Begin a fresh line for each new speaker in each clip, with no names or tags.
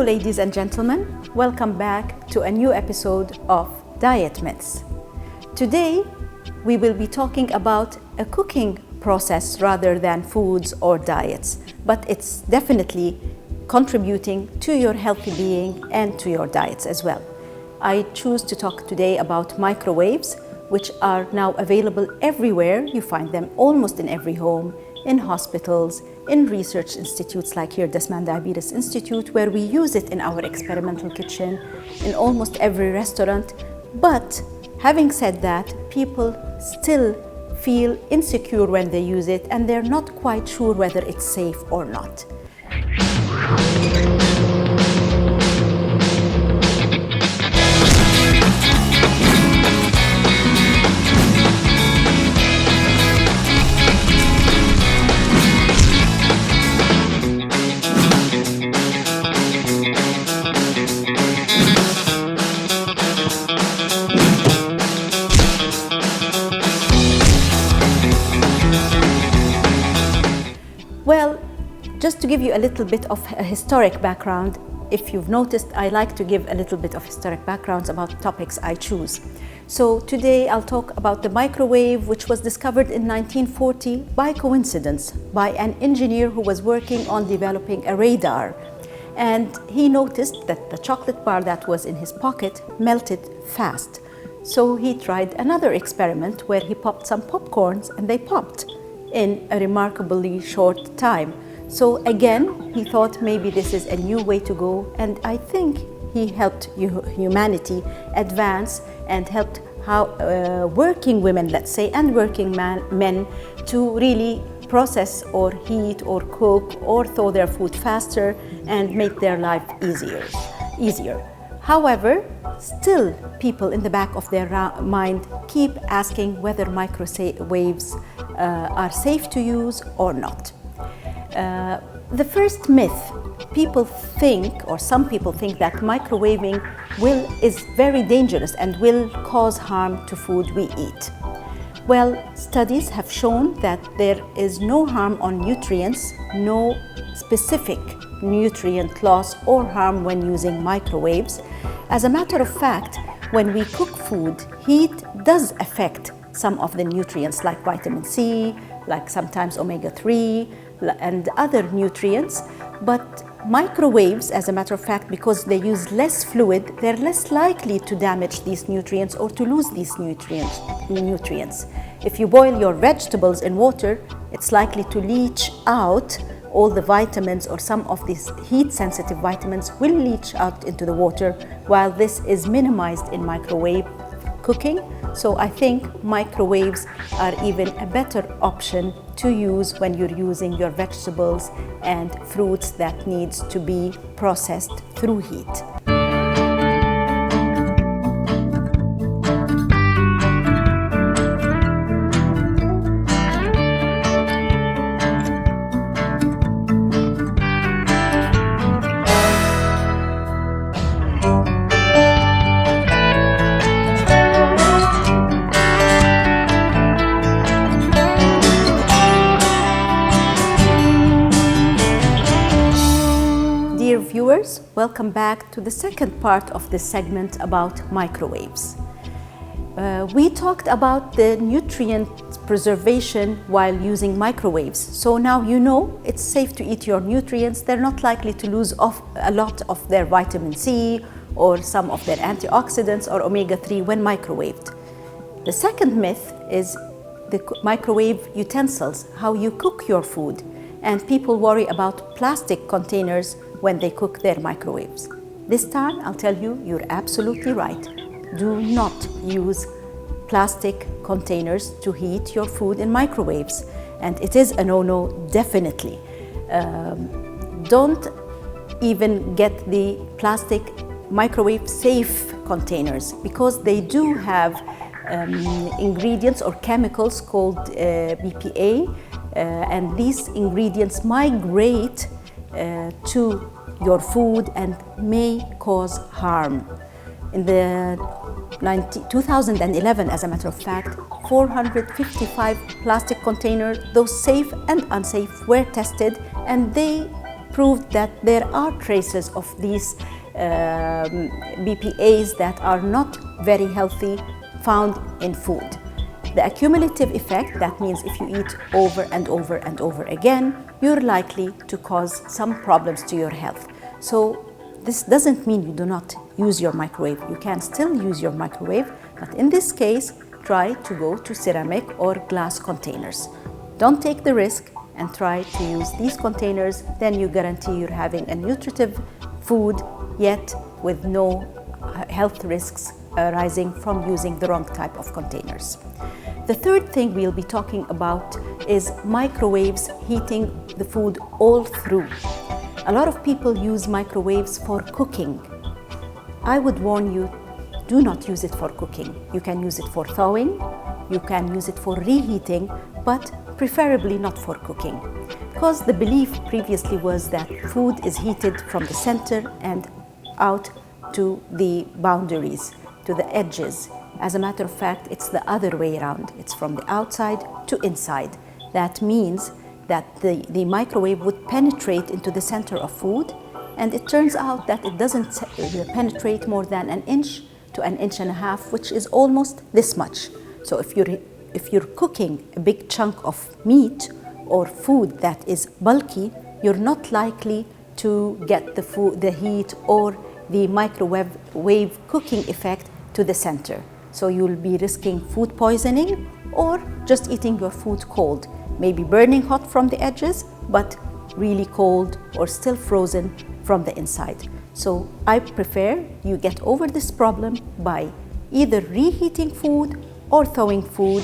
ladies and gentlemen. Welcome back to a new episode of Diet Myths. Today, we will be talking about a cooking process rather than foods or diets, but it's definitely contributing to your healthy being and to your diets as well. I choose to talk today about microwaves, which are now available everywhere. You find them almost in every home, in hospitals, in research institutes like here, Desman Diabetes Institute, where we use it in our experimental kitchen, in almost every restaurant. But having said that, people still feel insecure when they use it, and they're not quite sure whether it's safe or not. Well, just to give you a little bit of a historic background, if you've noticed, I like to give a little bit of historic backgrounds about topics I choose. So today I'll talk about the microwave, which was discovered in 1940 by coincidence by an engineer who was working on developing a radar. And he noticed that the chocolate bar that was in his pocket melted fast. So he tried another experiment where he popped some popcorns and they popped in a remarkably short time. So again, he thought maybe this is a new way to go, and I think he helped humanity advance and helped working women, let's say, and working men to really process or heat or cook or thaw their food faster and make their life easier. However, still people in the back of their mind keep asking whether microwaves are safe to use or not. The first myth, people think, or some people think, that microwaving is very dangerous and will cause harm to food we eat. Well, studies have shown that there is no harm on nutrients, no specific nutrient loss or harm when using microwaves. As a matter of fact, when we cook food, heat does affect some of the nutrients like vitamin C, like sometimes omega-3 and other nutrients. But microwaves, as a matter of fact, because they use less fluid, they're less likely to damage these nutrients or to lose these nutrients. If you boil your vegetables in water, it's likely to leach out all the vitamins, or some of these heat-sensitive vitamins will leach out into the water, while this is minimized in microwave cooking. So I think microwaves are even a better option to use when you're using your vegetables and fruits that needs to be processed through heat. Dear viewers, welcome back to the second part of this segment about microwaves. We talked about the nutrient preservation while using microwaves. So now you know it's safe to eat your nutrients. They're not likely to lose a lot of their vitamin C or some of their antioxidants or omega-3 when microwaved. The second myth is the microwave utensils, how you cook your food. And people worry about plastic containers when they cook their microwaves. This time, I'll tell you, you're absolutely right. Do not use plastic containers to heat your food in microwaves. And it is a no-no, definitely. Don't even get the plastic microwave safe containers, because they do have ingredients or chemicals called BPA, and these ingredients migrate to your food and may cause harm. In the 2011, as a matter of fact, 455 plastic containers, those safe and unsafe, were tested, and they proved that there are traces of these BPAs that are not very healthy found in food. The accumulative effect, that means if you eat over and over and over again, you're likely to cause some problems to your health. So this doesn't mean you do not use your microwave. You can still use your microwave, but in this case, try to go to ceramic or glass containers. Don't take the risk and try to use these containers, then you guarantee you're having a nutritive food, yet with no health risks arising from using the wrong type of containers. The third thing we'll be talking about is microwaves heating the food all through. A lot of people use microwaves for cooking. I would warn you, do not use it for cooking. You can use it for thawing, you can use it for reheating, but preferably not for cooking. Because the belief previously was that food is heated from the center and out to the boundaries, to the edges. As a matter of fact, it's the other way around. It's from the outside to inside. That means that the microwave would penetrate into the center of food, and it turns out that it doesn't penetrate more than an inch to an inch and a half, which is almost this much. So if you're cooking a big chunk of meat or food that is bulky, you're not likely to get the heat or the microwave cooking effect to the center. So you'll be risking food poisoning or just eating your food cold, maybe burning hot from the edges, but really cold or still frozen from the inside. So I prefer you get over this problem by either reheating food or thawing food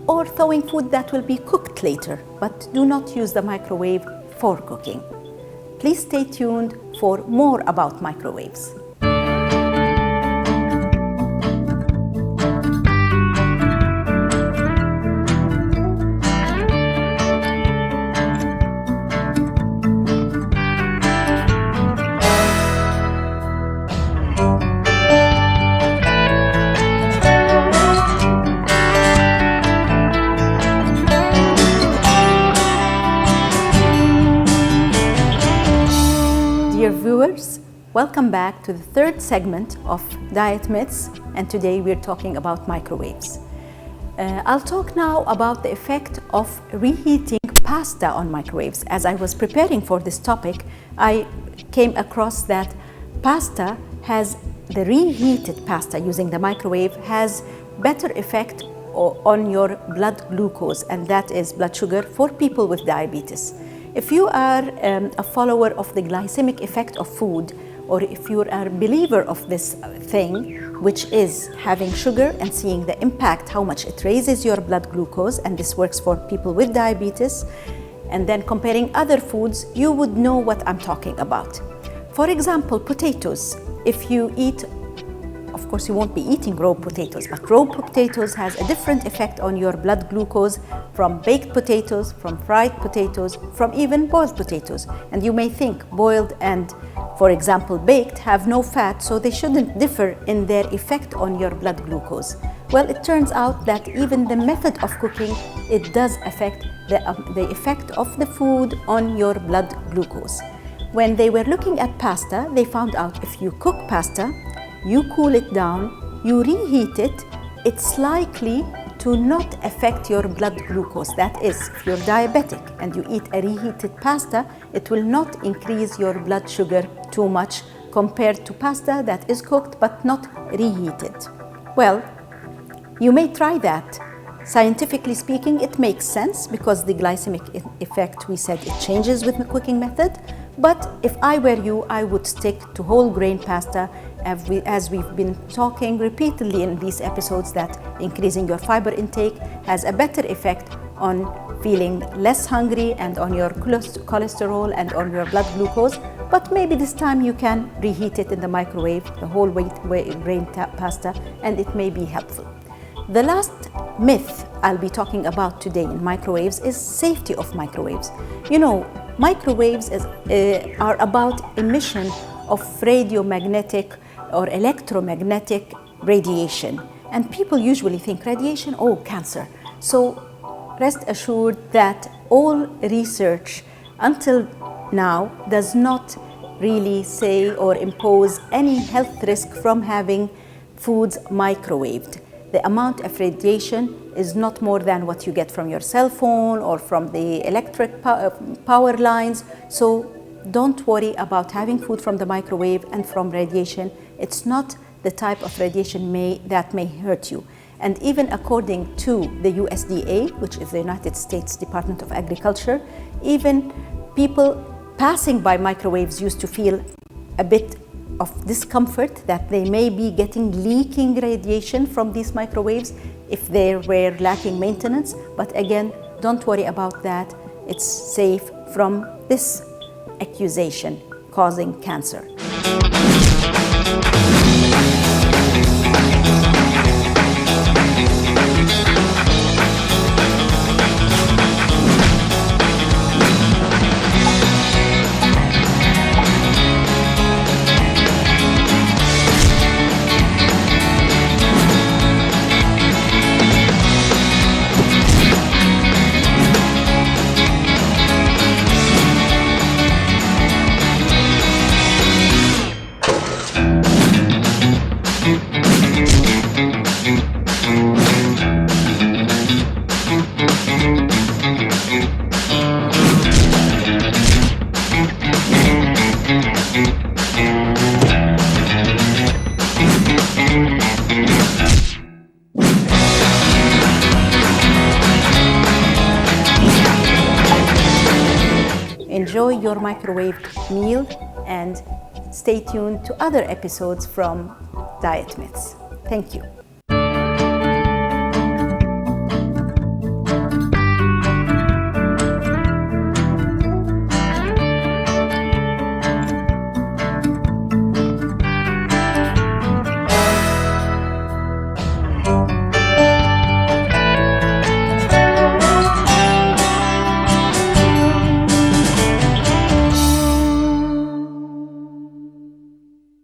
that will be cooked later, but do not use the microwave for cooking. Please stay tuned for more about microwaves. Dear viewers, welcome back to the third segment of Diet Myths, and today we're talking about microwaves. I'll talk now about the effect of reheating pasta on microwaves. As I was preparing for this topic, I came across that the reheated pasta using the microwave has better effect on your blood glucose, and that is blood sugar for people with diabetes. If you are a follower of the glycemic effect of food, or if you are a believer of this thing, which is having sugar and seeing the impact, how much it raises your blood glucose, and this works for people with diabetes, and then comparing other foods, you would know what I'm talking about. For example, potatoes. If you eat, of course you won't be eating raw potatoes, but raw potatoes has a different effect on your blood glucose from baked potatoes, from fried potatoes, from even boiled potatoes. And you may think boiled and, for example, baked have no fat, so they shouldn't differ in their effect on your blood glucose. Well, it turns out that even the method of cooking, it does affect the effect of the food on your blood glucose. When they were looking at pasta, they found out if you cook pasta, you cool it down, you reheat it, it's likely to not affect your blood glucose. That is, if you're diabetic and you eat a reheated pasta, it will not increase your blood sugar too much compared to pasta that is cooked but not reheated. Well, you may try that. Scientifically speaking, it makes sense because the glycemic effect, we said, it changes with the cooking method. But if I were you, I would stick to whole grain pasta, as we've been talking repeatedly in these episodes, that increasing your fiber intake has a better effect on feeling less hungry and on your cholesterol and on your blood glucose. But maybe this time you can reheat it in the microwave, the whole grain pasta, and it may be helpful. The last myth I'll be talking about today in microwaves is safety of microwaves. You know, microwaves are about emission of radiomagnetic or electromagnetic radiation. And people usually think radiation, oh, cancer. So rest assured that all research until now does not really say or impose any health risk from having foods microwaved. The amount of radiation is not more than what you get from your cell phone or from the electric power lines. So don't worry about having food from the microwave and from radiation. It's not the type of radiation that may hurt you. And even according to the USDA, which is the United States Department of Agriculture, even people passing by microwaves used to feel a bit of discomfort that they may be getting leaking radiation from these microwaves if they were lacking maintenance. But again, don't worry about that. It's safe from this accusation causing cancer. Enjoy your microwaved meal and stay tuned to other episodes from Diet Myths. Thank you.